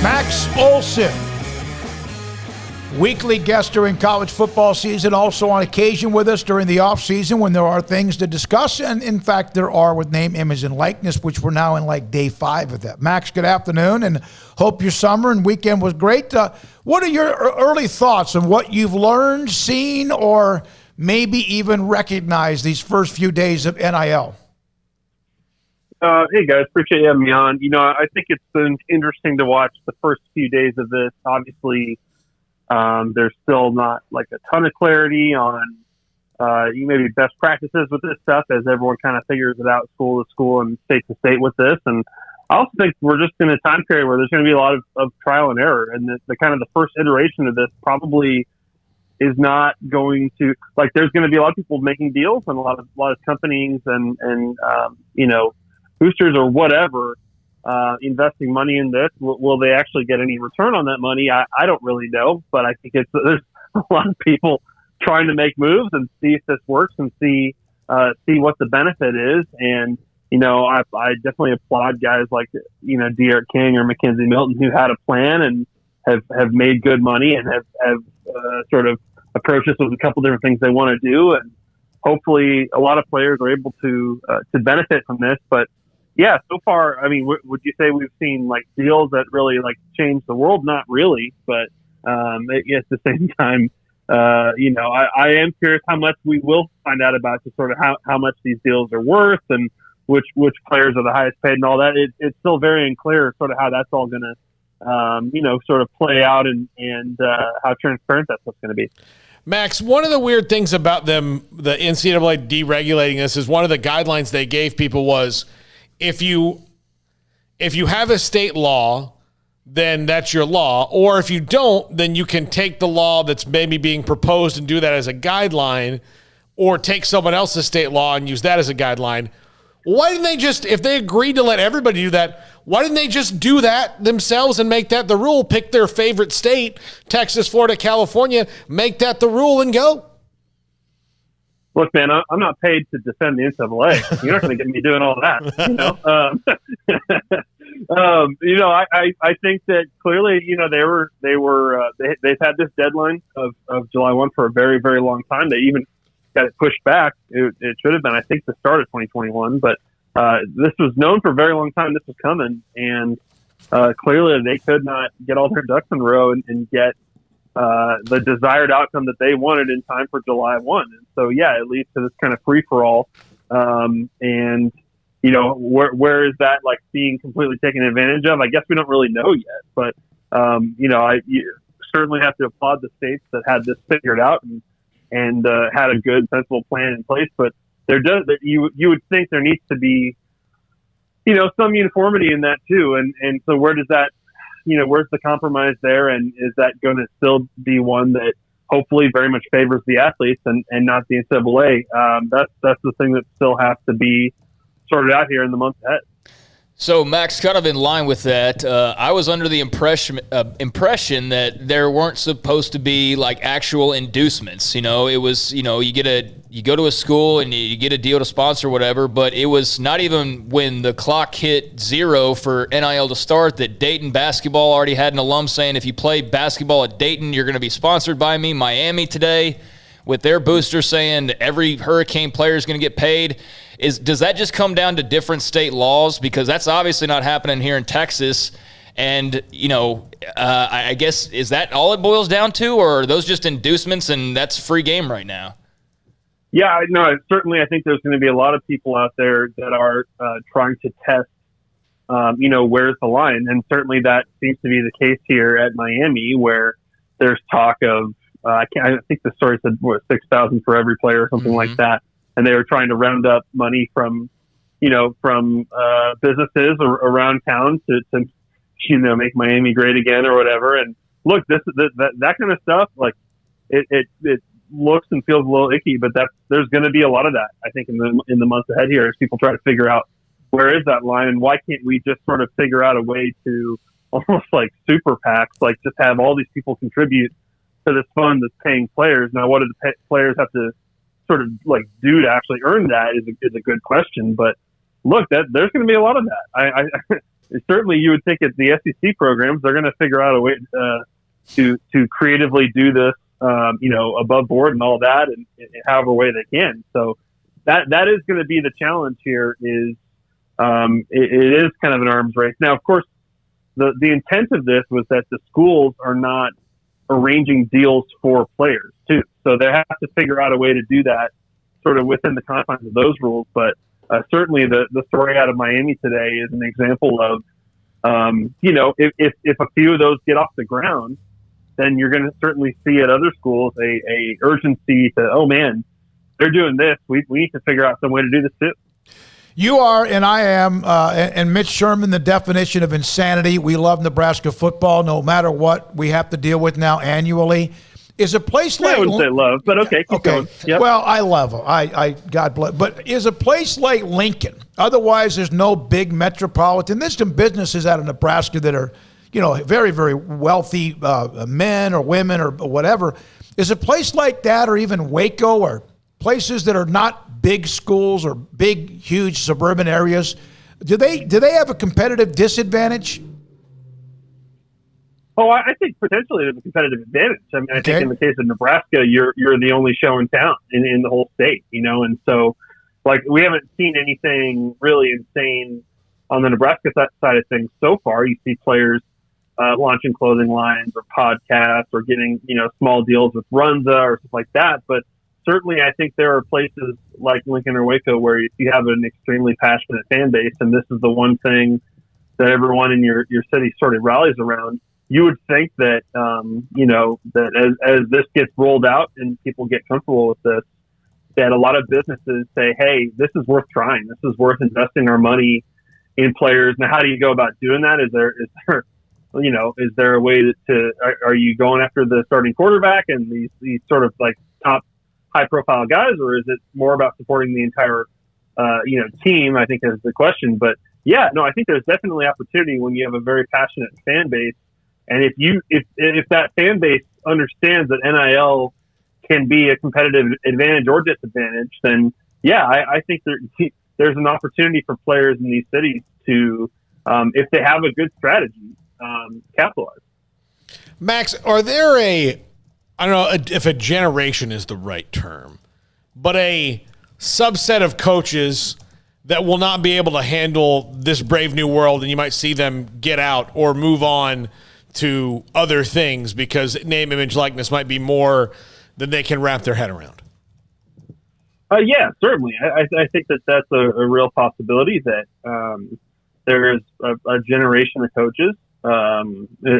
Max Olson, weekly guest during college football season, also on occasion with us during the off season when there are things to discuss, and in fact there are, with name, image, and likeness, which we're now in like day 5 of that. Max, good afternoon, and hope your summer and weekend was great. What are your early thoughts on what you've learned, seen, or maybe even recognized these first few days of NIL? Hey guys, appreciate you having me on. I think it's been interesting to watch the first few days of this. Obviously, there's still not like a ton of clarity on maybe best practices with this stuff as everyone kind of figures it out school to school and state to state with this. And I also think we're just in a time period where there's going to be a lot of trial and error, and the kind of the first iteration of this probably is not going to, like, there's going to be a lot of people making deals and a lot of companies and boosters or whatever, investing money in this. Will they actually get any return on that money? I don't really know, but I think there's a lot of people trying to make moves and see if this works and see what the benefit is. And, I definitely applaud guys like, De'Aaron King or Mackenzie Milton who had a plan and have made good money and have sort of approached this with a couple different things they want to do. And hopefully a lot of players are able to benefit from this. But yeah, so far, I mean, would you say we've seen like deals that really like change the world? Not really, but at the same time, I am curious how much we will find out about just sort of how much these deals are worth and which players are the highest paid and all that. It's still very unclear sort of how that's all going to, sort of play out and how transparent that stuff's going to be. Max, one of the weird things about them, the NCAA deregulating this, is one of the guidelines they gave people was, if you have a state law, then that's your law. Or if you don't, then you can take the law that's maybe being proposed and do that as a guideline, or take someone else's state law and use that as a guideline. Why didn't they just, if they agreed to let everybody do that, why didn't they just do that themselves and make that the rule? Pick their favorite state, Texas, Florida, California, make that the rule and go. Look, man, I'm not paid to defend the NCAA. You're not going to get me doing all that. I think that clearly, they've had this deadline of July 1 for a very, very long time. They even got it pushed back. It should have been, I think, the start of 2021. But this was known for a very long time. This was coming, and clearly they could not get all their ducks in a row and get the desired outcome that they wanted in time for July 1. And so, yeah, it leads to this kind of free-for-all. And, where is that, like, being completely taken advantage of? I guess we don't really know yet. But, you certainly have to applaud the states that had this figured out and had a good, sensible plan in place. But you would think there needs to be, some uniformity in that, too. And so where does that, where's the compromise there? And is that going to still be one that hopefully very much favors the athletes and not the NCAA? That's the thing that still has to be sorted out here in the months ahead. So, Max, kind of in line with that, I was under the impression that there weren't supposed to be like actual inducements. It was, you go to a school and you get a deal to sponsor whatever, but it was not even when the clock hit 0 for NIL to start that Dayton basketball already had an alum saying, if you play basketball at Dayton, you're going to be sponsored by me. Miami today, with their booster saying every Hurricane player is going to get paid. Does that just come down to different state laws? Because that's obviously not happening here in Texas. And, I guess, is that all it boils down to, or are those just inducements and that's free game right now? Yeah, no, certainly I think there's going to be a lot of people out there that are trying to test, where's the line. And certainly that seems to be the case here at Miami, where there's talk of, I think the story said, $6,000 for every player or something like that. And they were trying to round up money from businesses around town to make Miami great again or whatever. And look, that kind of stuff, like it looks and feels a little icky, but there's going to be a lot of that, I think, in the months ahead here as people try to figure out where is that line and why can't we just sort of figure out a way to almost like super PACs, like just have all these people contribute to this fund that's paying players. Now, what do the players have to sort of like do to actually earn that is a good question. But look, there's going to be a lot of that. certainly you would think at the SEC programs, they're going to figure out a way to creatively do this, above board and all that, and however way they can. So that is going to be the challenge here. Is it is kind of an arms race. Now, of course, the intent of this was that the schools are not arranging deals for players too, so they have to figure out a way to do that sort of within the confines of those rules. But certainly the story out of Miami today is an example of, if a few of those get off the ground, then you're going to certainly see at other schools a urgency to, oh man, they're doing this. We need to figure out some way to do this too. You are, and I am, and Mitch Sherman, the definition of insanity. We love Nebraska football, no matter what we have to deal with now annually. Is a place like... I wouldn't say love, but okay, keep going. Yep. Well, I love them. I God bless. But is a place like Lincoln, otherwise there's no big metropolitan. There's some businesses out of Nebraska that are, very, very wealthy men or women or whatever. Is a place like that, or even Waco, or places that are not big schools or big, huge suburban areas, do they have a competitive disadvantage? Oh, I think potentially there's a competitive advantage. I mean, I think in the case of Nebraska, you're the only show in town in the whole state, and so like we haven't seen anything really insane on the Nebraska side of things so far. You see players launching clothing lines or podcasts or getting small deals with Runza or stuff like that, but certainly, I think there are places like Lincoln or Waco where you have an extremely passionate fan base, and this is the one thing that everyone in your city sort of rallies around. You would think that, that as this gets rolled out and people get comfortable with this, that a lot of businesses say, hey, this is worth trying. This is worth investing our money in players. Now, how do you go about doing that? Is there a way are you going after the starting quarterback and these sort of like top high-profile guys, or is it more about supporting the entire, team? I think is the question. But yeah, no, I think there's definitely opportunity when you have a very passionate fan base, and if that fan base understands that NIL can be a competitive advantage or disadvantage, then yeah, I think there's an opportunity for players in these cities to, if they have a good strategy, capitalize. Max, are there I don't know if a generation is the right term, but a subset of coaches that will not be able to handle this brave new world, and you might see them get out or move on to other things because name, image, likeness might be more than they can wrap their head around? Yeah, certainly. I think that's a real possibility that there is a generation of coaches,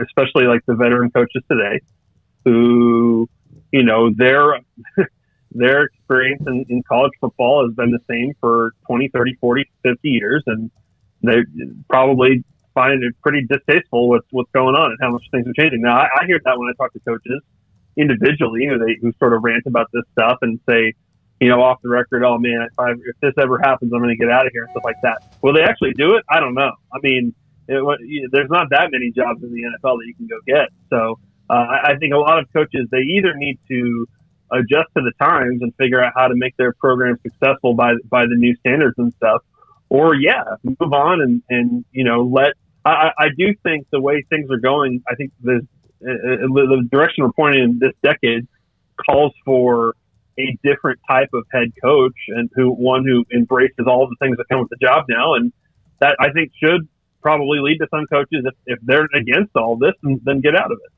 especially like the veteran coaches today, who, their experience in college football has been the same for 20, 30, 40, 50 years. And they probably find it pretty distasteful what's going on and how much things are changing. Now, I hear that when I talk to coaches individually, who sort of rant about this stuff and say, off the record, oh man, if this ever happens, I'm going to get out of here and stuff like that. Will they actually do it? I don't know. I mean, there's not that many jobs in the NFL that you can go get. So I think a lot of coaches, they either need to adjust to the times and figure out how to make their program successful by the new standards and stuff, or move on and let. I do think the way things are going, I think the direction we're pointing in this decade calls for a different type of head coach and one who embraces all of the things that come with the job now, and that I think should probably lead to some coaches, if they're against all this, then get out of it.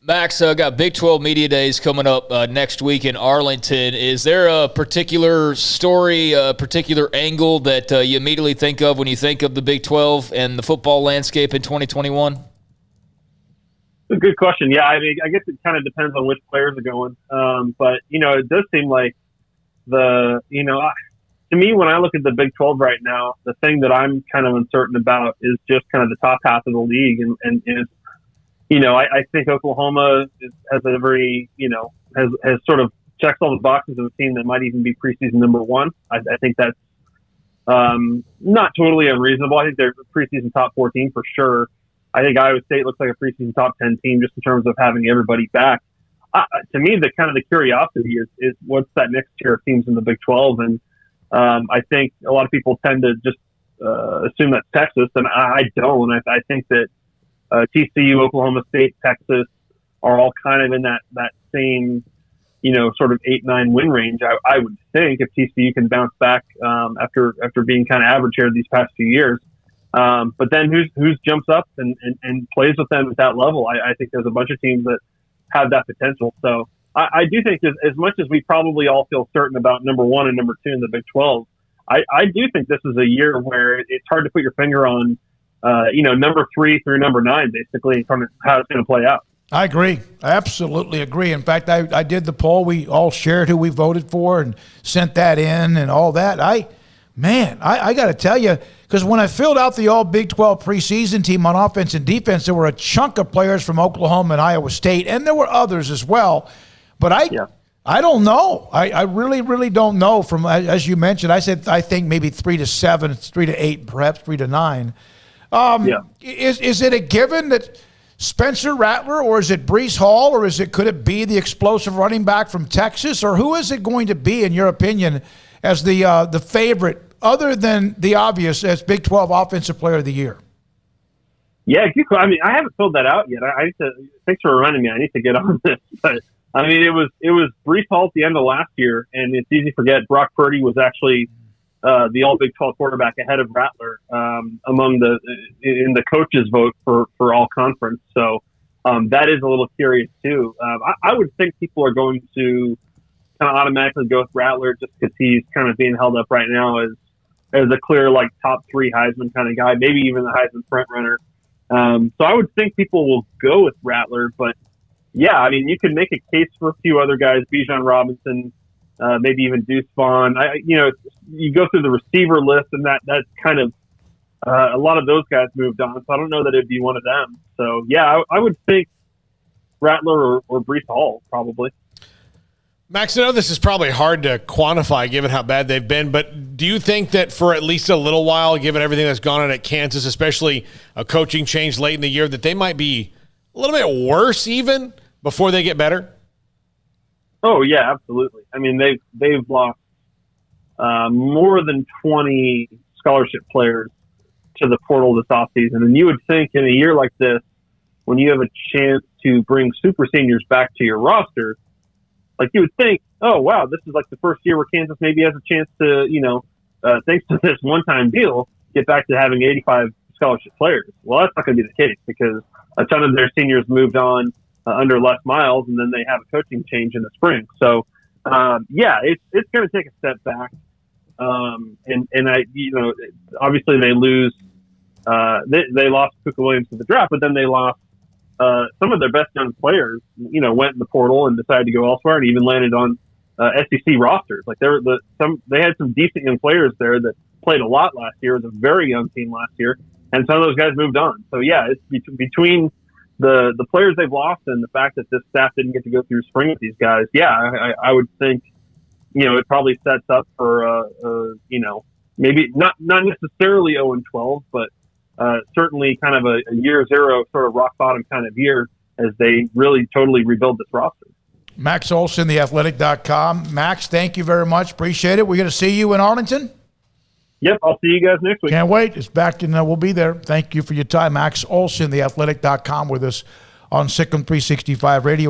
Max, got Big 12 Media Days coming up next week in Arlington. Is there a particular story, a particular angle that you immediately think of when you think of the Big 12 and the football landscape in 2021? A good question. Yeah, I mean, I guess it kind of depends on which players are going. But, it does seem like to me, when I look at the Big 12 right now, the thing that I'm kind of uncertain about is just kind of the top half of the league. And I think Oklahoma has a very, has sort of checks all the boxes of a team that might even be preseason number one. I think that's not totally unreasonable. I think they're preseason top 14 for sure. I think Iowa State looks like a preseason top 10 team just in terms of having everybody back. To me, the curiosity is what's that next tier of teams in the Big 12. And I think a lot of people tend to just assume that's Texas, and I don't. I think that TCU, Oklahoma State, Texas are all kind of in that same, sort of 8-9 win range. I would think if TCU can bounce back after being kind of average here these past few years. But then who's jumps up and plays with them at that level? I think there's a bunch of teams that have that potential. So I do think as much as we probably all feel certain about number 1 and number 2 in the Big 12, I do think this is a year where it's hard to put your finger on, number 3 through number 9, basically, from how it's going to play out. I agree. I absolutely agree. In fact, I did the poll. We all shared who we voted for and sent that in and all that. I got to tell you, because when I filled out the all Big 12 preseason team on offense and defense, there were a chunk of players from Oklahoma and Iowa State, and there were others as well. But I don't know. I really, really don't know. From, as you mentioned, I think maybe 3 to 7, 3 to 8, perhaps 3 to 9. Is it a given that Spencer Rattler, or is it Breece Hall, or could it be the explosive running back from Texas, or who is it going to be, in your opinion, as the favorite, other than the obvious, as Big 12 Offensive Player of the Year? Yeah, I mean, I haven't filled that out yet. Thanks for reminding me. I need to get on this. But I mean, it was Breece Hall at the end of last year, and it's easy to forget Brock Purdy was actually the All Big 12 quarterback ahead of Rattler in the coaches' vote for All Conference. So that is a little curious too. I would think people are going to kind of automatically go with Rattler just because he's kind of being held up right now as a clear top 3 Heisman kind of guy, maybe even the Heisman front runner. So I would think people will go with Rattler, but yeah, I mean, you could make a case for a few other guys, Bijan Robinson, maybe even Deuce Vaughn. You go through the receiver list, and that's kind of a lot of those guys moved on. So I don't know that it'd be one of them. So yeah, I would think Rattler or Breece Hall probably. Max, I know this is probably hard to quantify given how bad they've been, but do you think that for at least a little while, given everything that's gone on at Kansas, especially a coaching change late in the year, that they might be a little bit worse even before they get better? Oh yeah, absolutely. I mean, they've lost more than 20 scholarship players to the portal this offseason, and you would think in a year like this, when you have a chance to bring super seniors back to your roster, you would think, oh wow, this is the first year where Kansas maybe has a chance to, thanks to this one-time deal, get back to having 85 scholarship players. Well, that's not going to be the case because a ton of their seniors moved on under Les Miles, and then they have a coaching change in the spring. So, it's going to take a step back. Obviously they lose. They lost Puka Williams to the draft, but then they lost some of their best young players. Went in the portal and decided to go elsewhere, and even landed on SEC rosters. They had some decent young players there that played a lot last year. It was a very young team last year, and some of those guys moved on. So yeah, it's between the players they've lost and the fact that this staff didn't get to go through spring with these guys. Yeah, I would think it probably sets up for maybe not necessarily 0-12, but certainly kind of a year zero sort of rock bottom kind of year as they really totally rebuild this roster. Max Olson, theathletic.com. Max, thank you very much. Appreciate it. We're going to see you in Arlington. Yep, I'll see you guys next week. Can't wait. It's back, and we'll be there. Thank you for your time. Max Olson, theathletic.com, with us on SicEm365 Radio.